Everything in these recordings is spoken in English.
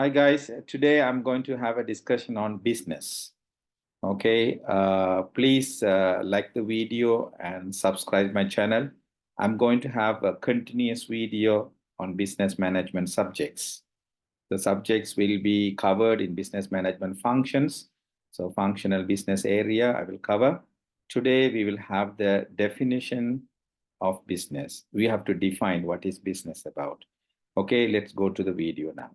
Hi guys, today I'm going to have a discussion on business. Okay, please like the video and subscribe my channel. I'm going to have a continuous video on business management subjects. The subjects will be covered in business management functions. So functional business area I will cover. Today we will have the definition of business. We have to define what is business about. Okay, let's go to the video now.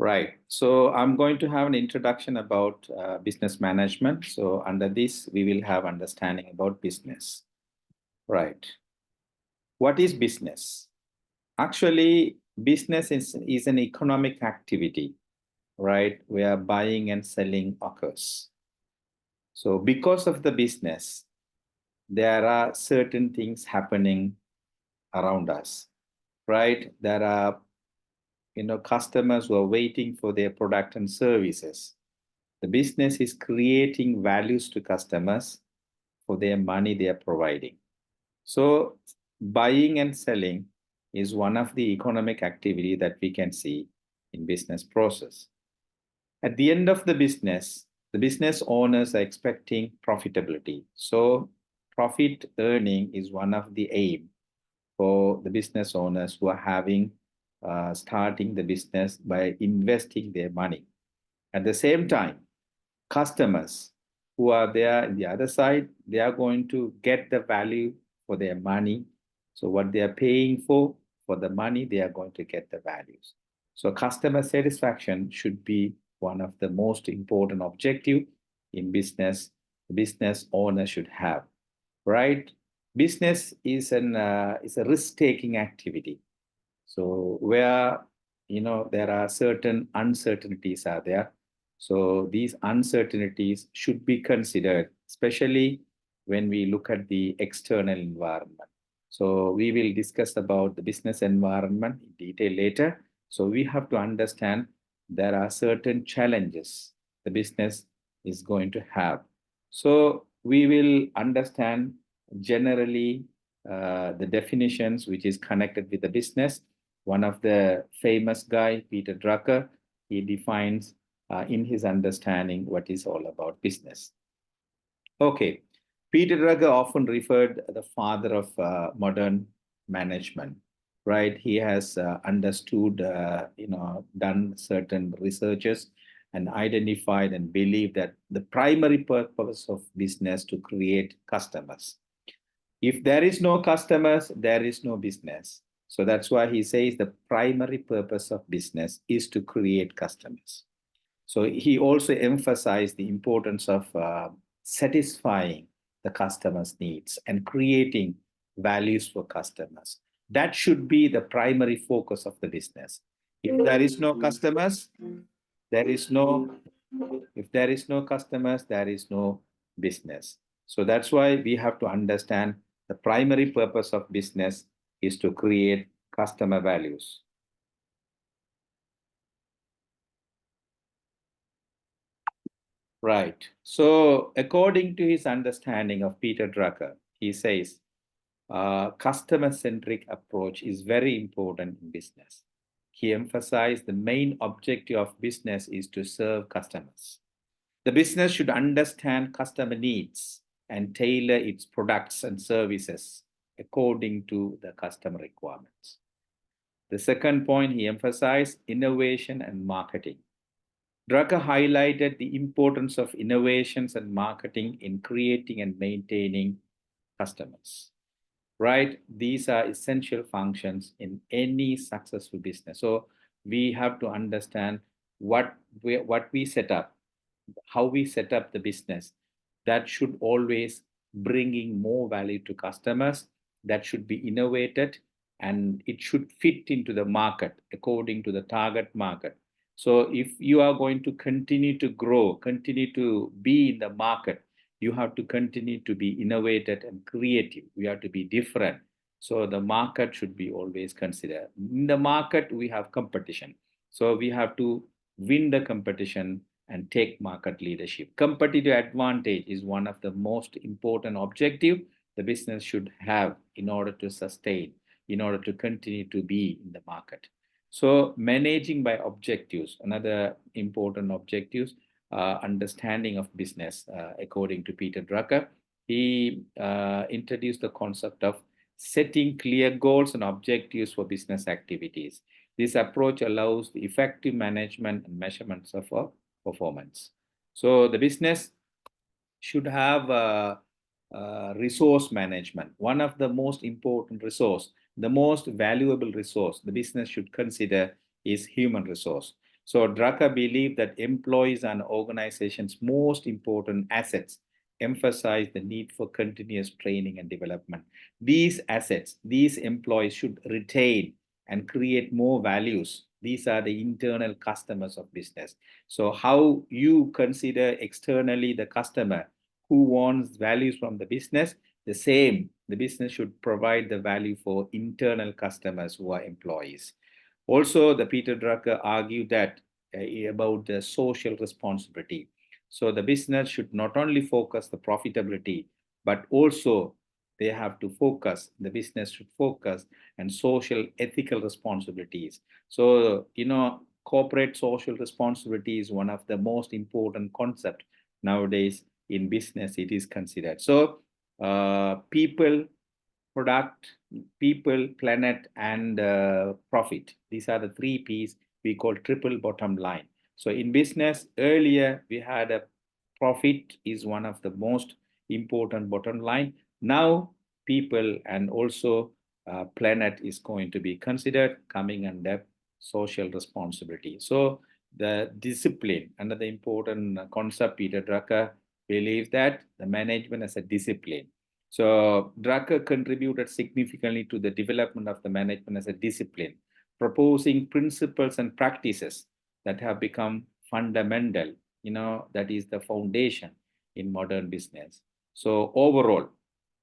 Right. So I'm going to have an introduction about business management. So under this, we will have understanding about business. Right. What is business? Actually, business is an economic activity, right, where buying and selling occurs. So because of the business, there are certain things happening around us, right? There are customers who are waiting for their product and services. The business is creating values to customers for their money they are providing. So buying and selling is one of the economic activity that we can see in business process. At the end of the business owners are expecting profitability. So profit earning is one of the aim for the business owners who are having starting the business by investing their money. At the same time, customers who are there in the other side, they are going to get the value for their money. So what they are paying for the money, they are going to get the values. So customer satisfaction should be one of the most important objective in business. The business owner should have, right? Business is a risk-taking activity. So where there are certain uncertainties are there. So these uncertainties should be considered, especially when we look at the external environment. So we will discuss about the business environment in detail later. So we have to understand there are certain challenges the business is going to have. So we will understand generally the definitions which is connected with the business. One of the famous guy, Peter Drucker, he defines in his understanding what is all about business. Okay, Peter Drucker often referred the father of modern management, right? He has understood, done certain researches and identified and believed that the primary purpose of business to create customers. If there is no customers, there is no business. So that's why he says the primary purpose of business is to create customers. So he also emphasized the importance of satisfying the customers' needs and creating values for customers. That should be the primary focus of the business. If there is no customers, there is no, if there is no customers, there is no business. So that's why we have to understand the primary purpose of business is to create customer values. Right. So according to his understanding of Peter Drucker, he says, customer-centric approach is very important in business. He emphasized the main objective of business is to serve customers. The business should understand customer needs and tailor its products and services according to the customer requirements. The second point, he emphasized innovation and marketing. Drucker highlighted the importance of innovations and marketing in creating and maintaining customers, right? These are essential functions in any successful business. So we have to understand what we set up, how we set up the business. That should always bringing more value to customers. That should be innovated and it should fit into the market according to the target market. So if you are going to continue to grow, continue to be in the market, you have to continue to be innovative and creative. We have to be different. So the market should be always considered. In the market, we have competition. So we have to win the competition and take market leadership. Competitive advantage is one of the most important objective the business should have in order to sustain, in order to continue to be in the market. So managing by objectives, another important objectives, understanding of business, according to Peter Drucker. He introduced the concept of setting clear goals and objectives for business activities. This approach allows the effective management and measurements of our performance. So the business should have resource management. One of the most important resource, the most valuable resource the business should consider is human resource. So Drucker believed that employees and organizations' most important assets emphasize the need for continuous training and development. These assets, these employees should retain and create more values. These are the internal customers of business. So how you consider externally the customer who wants values from the business, the same, the business should provide the value for internal customers who are employees. Also, the Peter Drucker argued that about the social responsibility. So the business should not only focus the profitability, but also they have to focus, the business should focus on social ethical responsibilities. So, corporate social responsibility is one of the most important concepts nowadays in business. It is considered. So, people, product, people, planet, and profit. These are the three P's we call triple bottom line. So in business, earlier we had a profit is one of the most important bottom line. Now people and also planet is going to be considered coming under social responsibility. So the discipline, another important concept, Peter Drucker believes that the management as a discipline. So Drucker contributed significantly to the development of the management as a discipline, proposing principles and practices that have become fundamental, that is the foundation in modern business. So overall,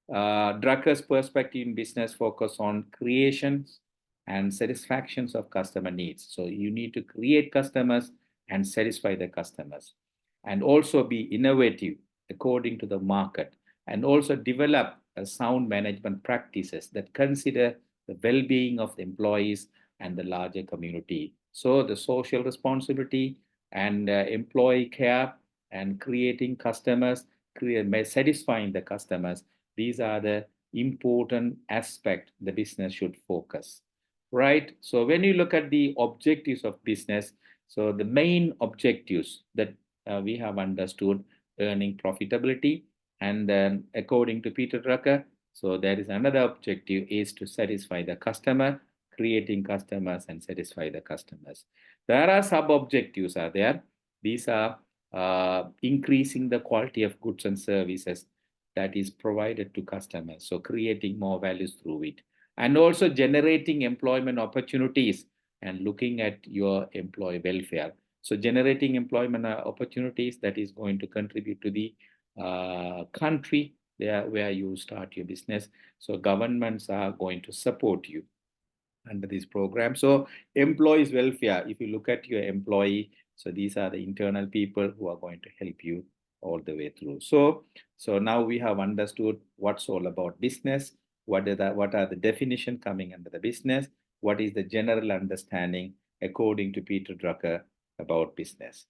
Drucker's perspective in business focus on creations and satisfactions of customer needs. So you need to create customers and satisfy the customers, and also be innovative according to the market, and also develop a sound management practices that consider the well-being of the employees and the larger community. So the social responsibility and employee care and creating customers, satisfying the customers, these are the important aspect the business should focus, right? So when you look at the objectives of business, so the main objectives that we have understood, earning profitability, and then according to Peter Drucker, so there is another objective is to satisfy the customer, creating customers and satisfy the customers. There are sub-objectives are there. These are increasing the quality of goods and services that is provided to customers. So creating more values through it. And also generating employment opportunities and looking at your employee welfare. So generating employment opportunities that is going to contribute to the country there where you start your business. So governments are going to support you under this program. So employees welfare, if you look at your employee, so these are the internal people who are going to help you all the way through. So now we have understood what's all about business, what are the definition coming under the business, what is the general understanding according to Peter Drucker about business.